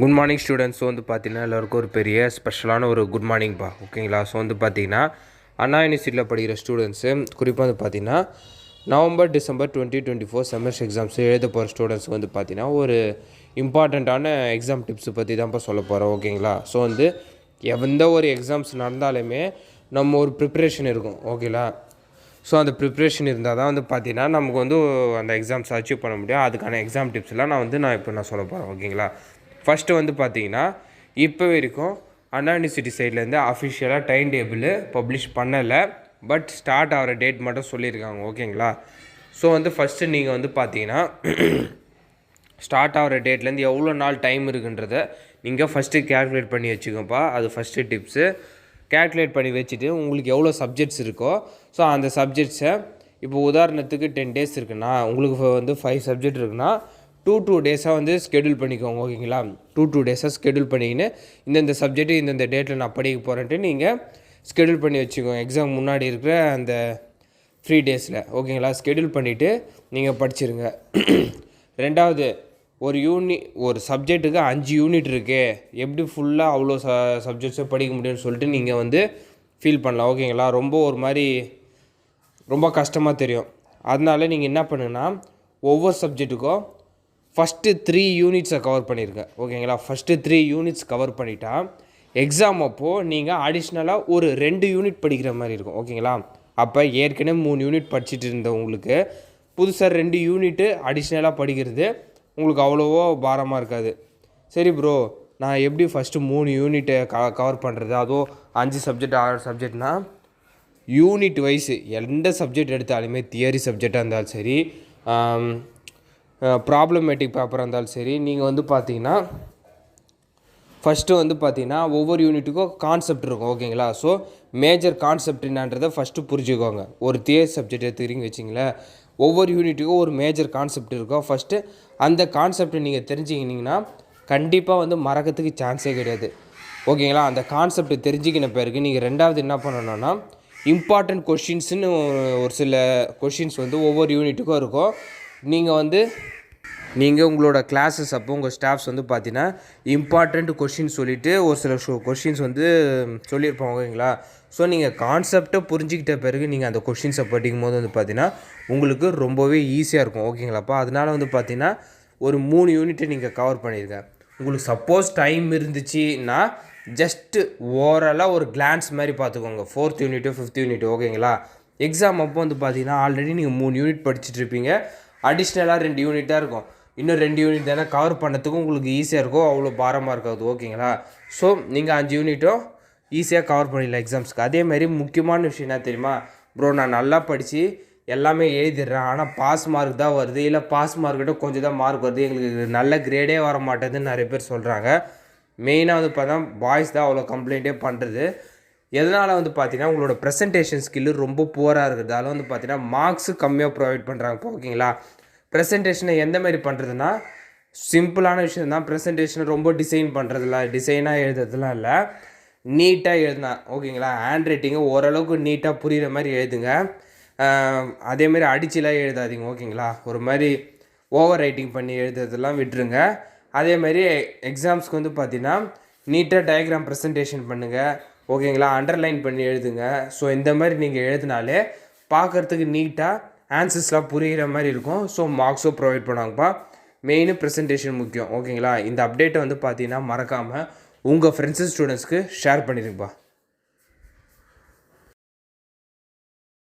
Good morning students. வந்து பார்த்தீங்கன்னா எல்லோருக்கும் ஒரு பெரிய ஸ்பெஷலான ஒரு குட் மார்னிங்ப்பா. ஓகேங்களா? ஸோ வந்து பார்த்தீங்கன்னா அண்ணா யூனிவர்சிட்டியில் படிக்கிற ஸ்டூடெண்ட்ஸு, குறிப்பாக வந்து பார்த்தீங்கன்னா நவம்பர் டிசம்பர் 2024 செமஸ்டர் எக்ஸாம்ஸ் எழுத போகிற ஸ்டூடெண்ட்ஸ் வந்து பார்த்தீங்கன்னா ஒரு இம்பார்ட்டண்ட்டான எக்ஸாம் டிப்ஸை பற்றி தான்ப்பா சொல்ல போகிறோம். ஓகேங்களா? ஸோ வந்து எந்த ஒரு எக்ஸாம்ஸ் நடந்தாலுமே நம்ம ஒரு ப்ரிப்ரேஷன் இருக்கும். ஓகேங்களா? ஸோ அந்த ப்ரிப்ரேஷன் இருந்தால் தான் வந்து பார்த்தீங்கன்னா நமக்கு வந்து அந்த எக்ஸாம்ஸ் அச்சீவ் பண்ண முடியும். அதுக்கான எக்ஸாம் டிப்ஸ்லாம் நான் சொல்ல போகிறேன். ஓகேங்களா? ஃபஸ்ட்டு வந்து பார்த்தீங்கன்னா இப்போ வரைக்கும் அண்ணா யூனிவர்சிட்டி சைட்லேருந்து அஃபிஷியலாக டைம் டேபிள் பப்ளிஷ் பண்ணலை. பட் ஸ்டார்ட் ஆகிற டேட் மட்டும் சொல்லியிருக்காங்க. ஓகேங்களா? ஸோ வந்து ஃபஸ்ட்டு நீங்கள் வந்து பார்த்தீங்கன்னா ஸ்டார்ட் ஆகிற டேட்லேருந்து எவ்வளோ நாள் டைம் இருக்குன்றதை நீங்கள் ஃபஸ்ட்டு கேல்குலேட் பண்ணி வச்சுக்கோப்பா. அது ஃபஸ்ட்டு டிப்ஸு. கேல்குலேட் பண்ணி வச்சுட்டு உங்களுக்கு எவ்வளோ சப்ஜெக்ட்ஸ் இருக்கோ ஸோ அந்த சப்ஜெக்ட்ஸை இப்போ உதாரணத்துக்கு 10 டேஸ் இருக்குன்னா உங்களுக்கு வந்து 5 சப்ஜெக்ட் இருக்குன்னா 2 டேஸாக வந்து ஸ்கெடியூல் பண்ணிக்கோங்க. ஓகேங்களா? 2 டேஸாக ஸ்கெடியூல் பண்ணிக்கின்னு இந்தந்த சப்ஜெக்ட்டு இந்தந்த டேட்டில் நான் படிக்க போகிறேன்ட்டு நீங்கள் ஸ்கெடியூல் பண்ணி வச்சுக்கோங்க. எக்ஸாம் முன்னாடி இருக்கிற அந்த 3 டேஸில். ஓகேங்களா? ஸ்கெடியூல் பண்ணிவிட்டு நீங்கள் படிச்சிருங்க. ரெண்டாவது, ஒரு சப்ஜெக்ட்டுக்கு 5 யூனிட் இருக்குது, எப்படி ஃபுல்லாக அவ்வளோ சப்ஜெக்ட்ஸை படிக்க முடியும்னு சொல்லிட்டு நீங்கள் வந்து ஃபீல் பண்ணலாம். ஓகேங்களா? ரொம்ப கஷ்டமாக தெரியும். அதனால நீங்கள் என்ன பண்ணுங்கன்னா ஒவ்வொரு சப்ஜெக்ட்டுக்கும் ஃபஸ்ட்டு 3 யூனிட்ஸை கவர் பண்ணியிருக்கேன். ஓகேங்களா? ஃபஸ்ட்டு 3 யூனிட்ஸ் கவர் பண்ணிட்டா எக்ஸாம் அப்போது நீங்கள் அடிஷ்னலாக ஒரு 2 யூனிட் படிக்கிற மாதிரி இருக்கும். ஓகேங்களா? அப்போ ஏற்கனவே 3 யூனிட் படிச்சுட்டு இருந்த உங்களுக்கு புதுசாக 2 யூனிட்டு அடிஷ்னலாக படிக்கிறது உங்களுக்கு அவ்வளோவோ பாரமாக இருக்காது. சரி ப்ரோ, நான் எப்படி ஃபஸ்ட்டு 3 யூனிட்டை கவர் பண்ணுறது? அதுவும் 5 சப்ஜெக்ட் 6 சப்ஜெக்ட்னால் யூனிட் வைஸு எந்த சப்ஜெக்ட் எடுத்தாலுமே தியரி சப்ஜெக்டாக இருந்தாலும் சரி, ப்ராப்ளமேட்டிக் பேப்பராக இருந்தாலும் சரி, நீங்கள் வந்து பார்த்தீங்கன்னா ஃபஸ்ட்டு வந்து பார்த்தீங்கன்னா ஒவ்வொரு யூனிட்டுக்கும் கான்செப்ட் இருக்கும். ஓகேங்களா? ஸோ மேஜர் கான்செப்ட் என்னன்றதை ஃபஸ்ட்டு புரிஞ்சுக்கோங்க. ஒரு தியரி சப்ஜெக்ட் எடுத்துக்கிறீங்க வச்சிங்களேன், ஒவ்வொரு யூனிட்டுக்கும் ஒரு மேஜர் கான்செப்ட் இருக்கும். ஃபஸ்ட்டு அந்த கான்செப்டை நீங்கள் தெரிஞ்சுக்கினீங்கன்னா கண்டிப்பாக வந்து மறக்கிறதுக்கு சான்ஸே கிடையாது. ஓகேங்களா? அந்த கான்செப்டை தெரிஞ்சுக்கின பிறகு நீங்கள் ரெண்டாவது என்ன பண்ணணும்னா இம்பார்ட்டண்ட் கொஷின்ஸுன்னு ஒரு சில கொஷின்ஸ் வந்து ஒவ்வொரு யூனிட்டுக்கும் இருக்கும். நீங்கள் உங்களோட கிளாஸஸ் அப்போ உங்கள் ஸ்டாஃப்ஸ் வந்து பார்த்தீங்கன்னா இம்பார்ட்டண்ட் கொஷின்ஸ் சொல்லிவிட்டு ஒரு சில கொஷின்ஸ் வந்து சொல்லியிருப்பாங்க. ஓகேங்களா? ஸோ நீங்கள் கான்செப்டை புரிஞ்சிக்கிட்ட பிறகு நீங்கள் அந்த கொஷின்ஸை படிக்கும் போது வந்து பார்த்தீங்கன்னா உங்களுக்கு ரொம்பவே ஈஸியாக இருக்கும். ஓகேங்களாப்பா? அதனால் வந்து பார்த்தீங்கன்னா ஒரு 3 யூனிட்டை நீங்கள் கவர் பண்ணியிருக்கேன். உங்களுக்கு சப்போஸ் டைம் இருந்துச்சுன்னா ஜஸ்ட்டு ஓவராலாக ஒரு கிளான்ஸ் மாதிரி பார்த்துக்கோங்க. 4th unit 5th unit. ஓகேங்களா? எக்ஸாம் அப்போ வந்து பார்த்தீங்கன்னா ஆல்ரெடி நீங்கள் 3 யூனிட் படிச்சுட்டு இருப்பீங்க. அடிஷ்னலாக 2 யூனிட் தான் இருக்கும். இன்னும் 2 யூனிட் தானே கவர் பண்ணதுக்கும் உங்களுக்கு ஈஸியாக இருக்கும், அவ்வளோ பாரமாக இருக்காது. ஓகேங்களா? ஸோ நீங்கள் 5 யூனிட்டும் ஈஸியாக கவர் பண்ணிடலாம் எக்ஸாம்ஸ்க்கு. அதேமாதிரி முக்கியமான விஷயம் என்ன தெரியுமா? ப்ரோ, நான் நல்லா படித்து எல்லாமே எழுதிடுறேன், ஆனால் பாஸ் மார்க் தான் வருது, இல்லை பாஸ் மார்க்கிட்ட கொஞ்சம் தான் மார்க் வருது, எங்களுக்கு நல்ல கிரேடே வர மாட்டேதுன்னு நிறைய பேர் சொல்கிறாங்க. மெயினாக வந்து பார்த்தா பாய்ஸ் தான் அவ்வளோ கம்ப்ளைண்ட்டே பண்ணுறது. எதனால் வந்து பார்த்தீங்கன்னா உங்களோட ப்ரெசன்டேஷன் ஸ்கில்லு ரொம்ப புவராக இருக்கிறதால வந்து பார்த்தீங்கன்னா மார்க்ஸு கம்மியாக ப்ரொவைட் பண்ணுறாங்க. ஓகேங்களா? ப்ரெசன்டேஷனை எந்த மாதிரி பண்ணுறதுன்னா சிம்பிளான விஷயம் தான். ப்ரெசன்டேஷனை ரொம்ப டிசைனாக எழுதுறதுலாம் இல்லை, நீட்டாக எழுதுனா. ஓகேங்களா? ஹேண்ட் ரைட்டிங்கை ஓரளவுக்கு நீட்டாக புரிகிற மாதிரி எழுதுங்க. அதேமாதிரி அடிச்சுலாம் எழுதாதீங்க. ஓகேங்களா? ஒரு மாதிரி ஓவர் ரைட்டிங் பண்ணி எழுதுறதெல்லாம் விட்டுருங்க. அதேமாதிரி எக்ஸாம்ஸ்க்கு வந்து பார்த்தீங்கன்னா நீட்டாக டயக்ராம் ப்ரெசன்டேஷன் பண்ணுங்கள். ஓகேங்களா? அண்டர்லைன் பண்ணி எழுதுங்க. ஸோ இந்த மாதிரி நீங்கள் எழுதினாலே பார்க்குறதுக்கு நீட்டாக ஆன்சர்ஸ்லாம் புரிகிற மாதிரி இருக்கும். ஸோ மார்க்ஸும் ப்ரொவைட் பண்ணுவாங்கப்பா. மெயினு ப்ரெசன்டேஷன் முக்கியம். ஓகேங்களா? இந்த அப்டேட்டை வந்து பார்த்தீங்கன்னா மறக்காமல் உங்கள் ஃப்ரெண்ட்ஸு ஸ்டூடெண்ட்ஸ்க்கு ஷேர் பண்ணிடுங்கப்பா.